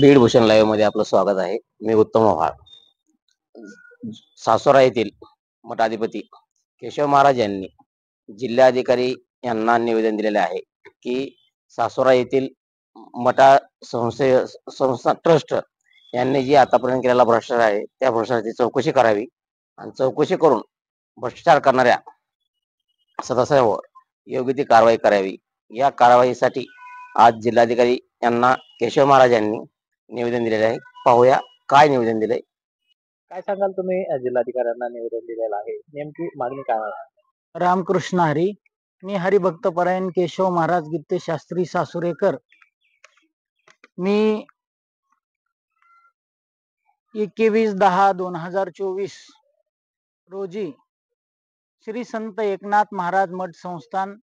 Beed Bhushan live मध्ये आपलं स्वागत आहे. मी उत्तम ओहाळ. सासोरा येथील मठाधिपती केशव महाराज यांनी जिल्हाधिकारी यांना निवेदन दिलेले आहे की सासोरा येथील मठा संस्था ट्रस्ट यांनी जी आतापर्यंत केलेला भ्रष्टाचार आहे त्या भ्रष्टाचाराची चौकशी करावी आणि चौकशी करून भ्रष्टाचार करणाऱ्या सदस्यांवर योग्य ती कारवाई करावी. या कारवाईसाठी आज जिल्हाधिकारी यांना केशव महाराज यांनी निवेदन दिलेले आहे. पाहूया काय निवेदन दिले. काय सांगाल तुम्ही जिल्हाधिकाऱ्यांना निवेदन दिलेलं आहे, नेमकी मागणी काय आहे? रामकृष्ण हरी. मी हरिभक्तपरायण केशव महाराज गित्ते शास्त्री सासुरेकर. मी 21/10/2024 रोजी श्री संत एकनाथ महाराज मठ संस्थान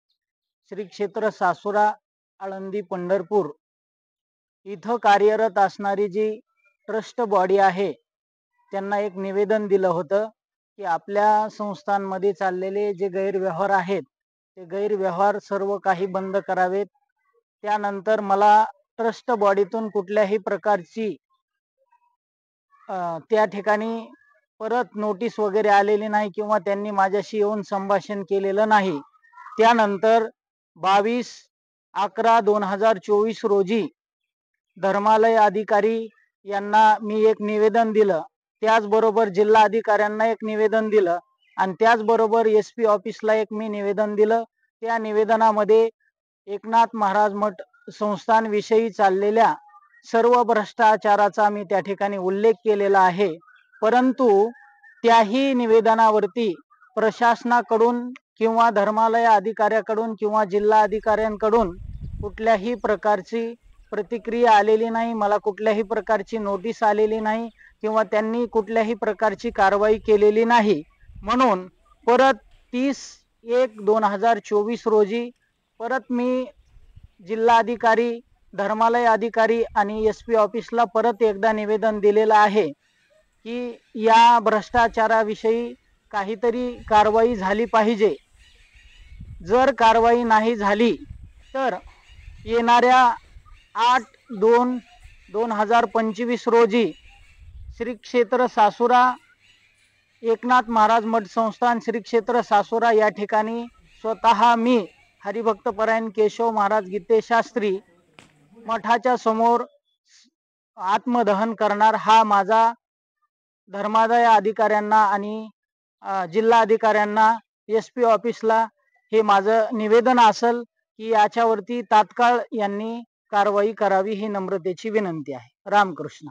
श्री क्षेत्र सासुरा आळंदी पंढरपूर इथं कार्यरत असणारी जी ट्रस्ट बॉडी आहे त्यांना एक निवेदन दिलं होतं की आपल्या संस्थांमध्ये चाललेले जे गैरव्यवहार आहेत ते गैरव्यवहार सर्व काही बंद करावेत. त्यानंतर मला ट्रस्ट बॉडीतून कुठल्याही प्रकारची त्या ठिकाणी परत नोटीस वगैरे आलेली नाही किंवा त्यांनी माझ्याशी येऊन संभाषण केलेलं नाही. त्यानंतर 22/11/2024 रोजी धर्मालय अधिकारी यांना मी एक निवेदन दिलं. त्याचबरोबर जिल्हा अधिकाऱ्यांना एक निवेदन दिलं आणि त्याचबरोबर SP ऑफिसला एक मी निवेदन दिलं. त्या निवेदनामध्ये एकनाथ महाराज मठ संस्थांविषयी चाललेल्या सर्व भ्रष्टाचाराचा मी त्या ठिकाणी उल्लेख केलेला आहे. परंतु त्याही निवेदनावरती प्रशासनाकडून किंवा धर्मालय अधिकाऱ्याकडून किंवा जिल्हा अधिकाऱ्यांकडून कुठल्याही प्रकारची प्रतिक्रिया आलेली नाही. मला कुठल्याही प्रकारची नोटीस आलेली नाही किंवा त्यांनी कुठल्याही प्रकारची कारवाई केलेली नाही. म्हणून परत 30/1/2024 रोजी परत मी जिल्हाधिकारी, धर्मालय अधिकारी आणि SP ऑफिसला परत एकदा निवेदन दिलेलं आहे की या भ्रष्टाचाराविषयी काहीतरी कारवाई झाली पाहिजे. जर कारवाई नाही झाली तर येणाऱ्या 8/2/2025 रोजी श्री क्षेत्र सासुरा एकनाथ महाराज मठ संस्थान श्री क्षेत्र सासुरा या ठिकाणी स्वतः मी हरिभक्तपरायण केशव महाराज गित्ते शास्त्री मठाच्या समोर आत्मदहन करणार. हा माझा धर्मादाय अधिकाऱ्यांना आणि जिल्हा अधिकाऱ्यांना SP ऑफिसला हे माझं निवेदन असेल की याच्यावरती तात्काळ यांनी कारवाई करावी ही नम्रतेची विनंती आहे. रामकृष्ण.